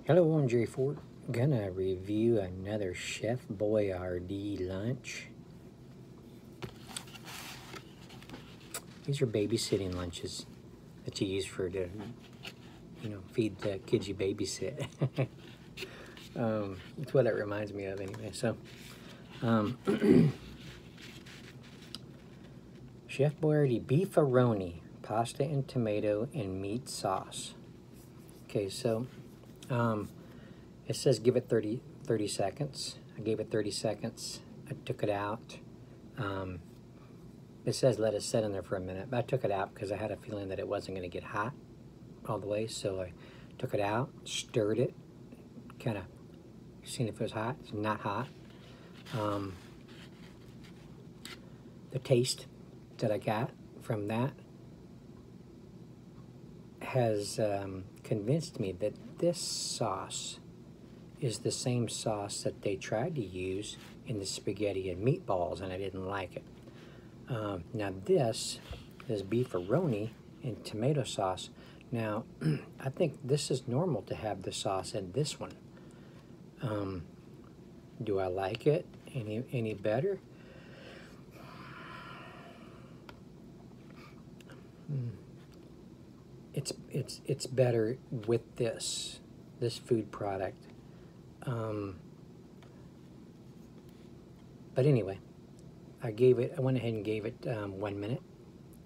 Hello, I'm Jerry Ford. Gonna review another Chef Boyardee lunch. These are babysitting lunches that you use for to, feed the kids you babysit. That's what it reminds me of anyway. So, Chef Boyardee Beefaroni, pasta and tomato and meat sauce. Okay, so it says give it 30 seconds. I gave it 30 seconds. I took it out. It says let it sit in there for a minute, but I took it out because I had a feeling that it wasn't going to get hot all the way. So I took it out, stirred it, kind of seen if it was hot. It's not hot. The taste that I got from that has convinced me that this sauce is the same sauce that they tried to use in the spaghetti and meatballs, and I didn't like it. Now this beefaroni and tomato sauce. Now, I think this is normal to have the sauce in this one. Do I like it any better? It's better with this food product. But anyway, I went ahead and gave it 1 minute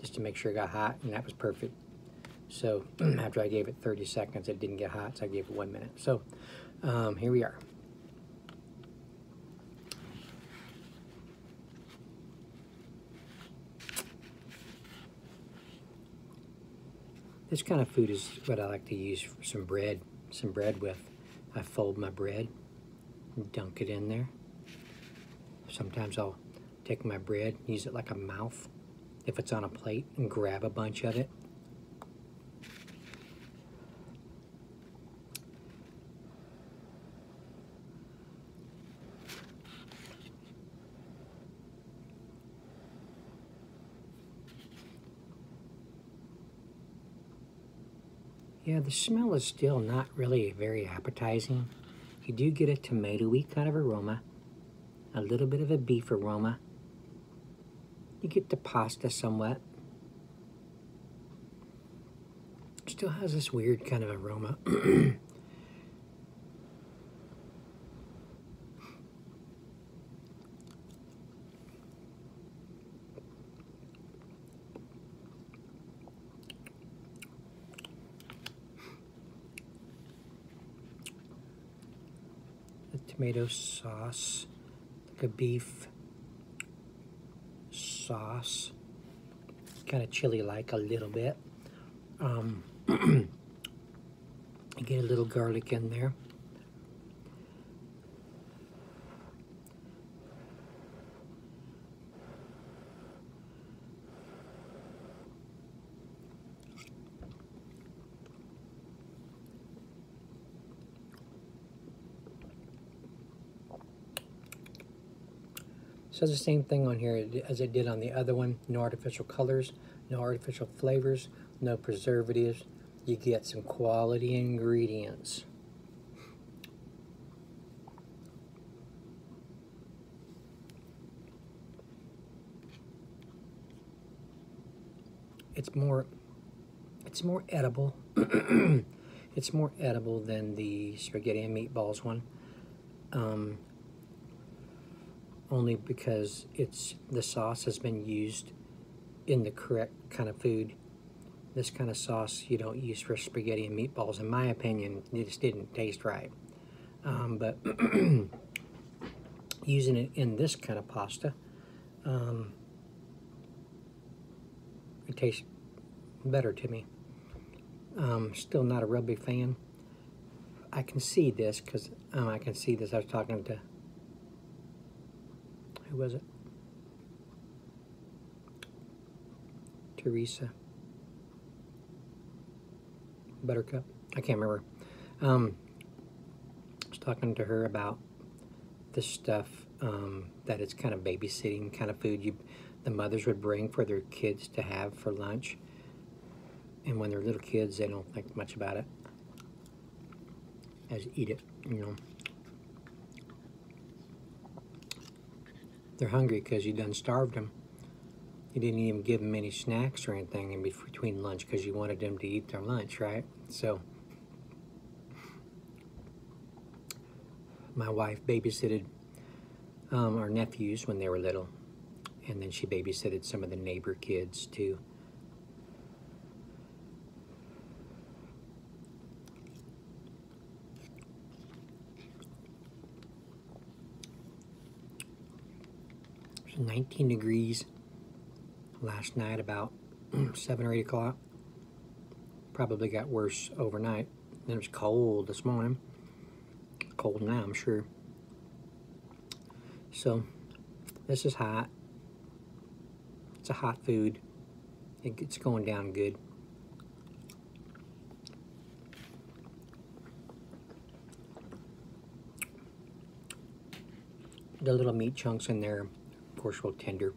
just to make sure it got hot, and that was perfect. So after I gave it 30 seconds, it didn't get hot, so I gave it 1 minute. So here we are. This kind of food is what I like to use for some bread with. I fold my bread and dunk it in there. Sometimes I'll take my bread, use it like a mouth if it's on a plate, and grab a bunch of it. Yeah, the smell is still not really very appetizing. You do get a tomatoey kind of aroma, a little bit of a beef aroma. You get the pasta somewhat. Still has this weird kind of aroma. The tomato sauce, like a beef sauce, kind of chili-like a little bit. You get a little garlic in there. Says the same thing on here as it did on the other one. No artificial colors, no artificial flavors, no preservatives. You get some quality ingredients. It's more edible. It's more edible than the spaghetti and meatballs one. Only because the sauce has been used in the correct kind of food. This kind of sauce you don't use for spaghetti and meatballs. In my opinion, it just didn't taste right. But using it in this kind of pasta, it tastes better to me. Still not a real big fan. I can see this because I can see this. I was talking to, who was it? Teresa. Buttercup. I can't remember. I was talking to her about this stuff, that it's kind of babysitting kind of food the mothers would bring for their kids to have for lunch. And when they're little kids, they don't think much about it. as eat it, you know. They're hungry because you done starved them. You didn't even give them any snacks or anything in between lunch because you wanted them to eat their lunch, right? So my wife babysitted our nephews when they were little, and then she babysitted some of the neighbor kids too. It was 19 degrees last night, about 7 or 8 o'clock. Probably got worse overnight. Then it was cold this morning. Cold now, I'm sure. So this is hot. It's a hot food. It's going down good. The little meat chunks in there, of course, real tender.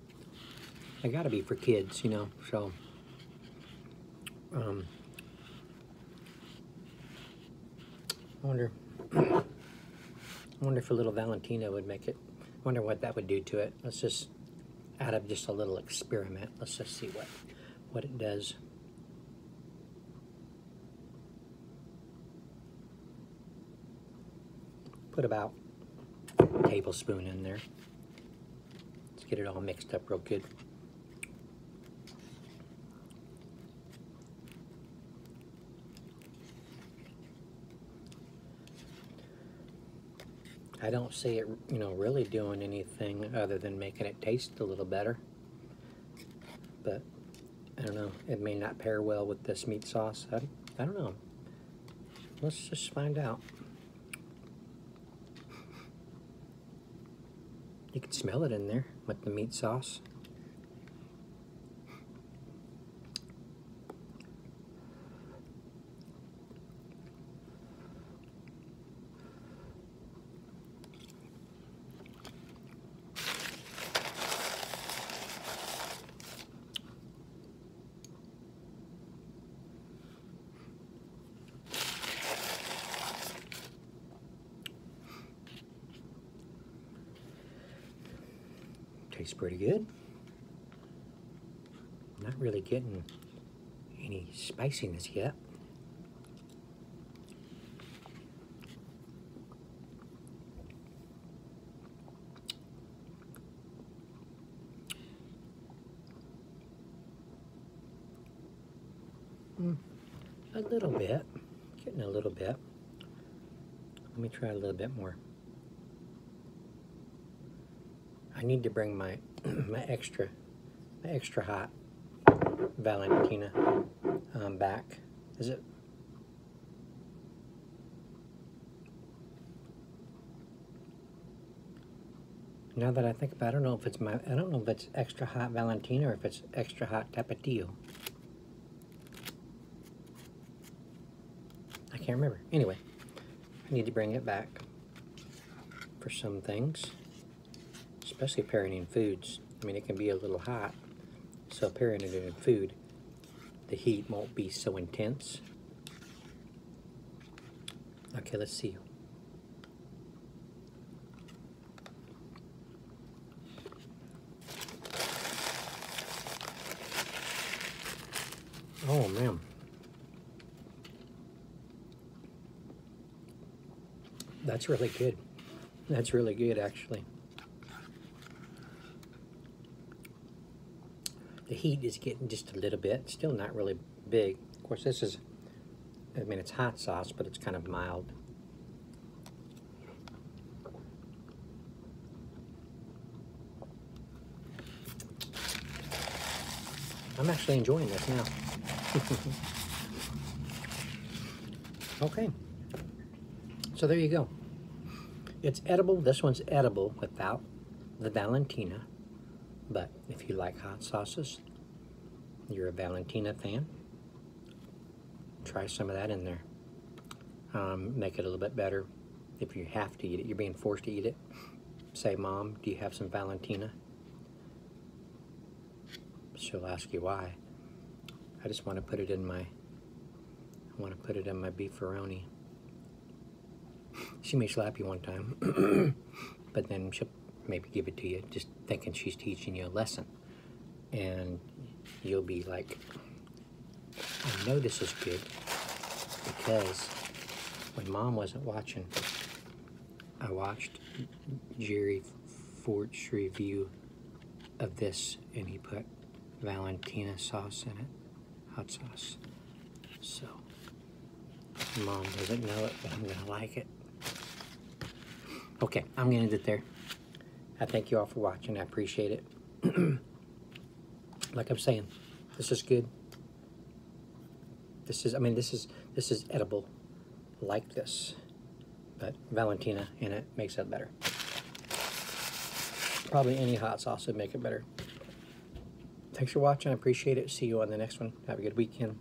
They gotta be for kids, you know, so I wonder if a little Valentina would make it. Wonder what that would do to it. Let's just, out of just a little experiment, let's just see what it does. Put about a tablespoon in there. Let's get it all mixed up real good. I don't see it, you know, really doing anything other than making it taste a little better. But I don't know. It may not pair well with this meat sauce. I don't know. Let's just find out. You can smell it in there with the meat sauce. Tastes pretty good. Not really getting any spiciness yet. A little bit. Getting a little bit. Let me try a little bit more. I need to bring my my extra hot Valentina back. Is it? Now that I think about it, I don't know if it's extra hot Valentina or if it's extra hot Tapatio. I can't remember. Anyway, I need to bring it back for some things. Especially pairing in foods. I mean, it can be a little hot, so pairing it in food, the heat won't be so intense. Okay, let's see. Oh, man. That's really good. That's really good, actually. The heat is getting just a little bit, still not really big. Of course, this is, I mean, it's hot sauce, but it's kind of mild. I'm actually enjoying this now. Okay, so there you go. It's edible. This one's edible without the Valentina. But if you like hot sauces, you're a Valentina fan, try some of that in there. Make it a little bit better. If you have to eat it, you're being forced to eat it, say, Mom, do you have some Valentina? She'll ask you why. I just want to put it in my, Beefaroni. She may slap you one time, but then she'll maybe give it to you just thinking she's teaching you a lesson. And you'll be like, I know this is good because when Mom wasn't watching, I watched Jerry Fort's review of this, and he put Valentina sauce in it, hot sauce. So, Mom doesn't know it, but I'm gonna like it. Okay, I'm gonna end it there. I thank you all for watching. I appreciate it. Like I'm saying, this is good. This is, I mean, this is edible like this, but Valentina in it makes it better. Probably any hot sauce would make it better. Thanks for watching. I appreciate it. See you on the next one. Have a good weekend.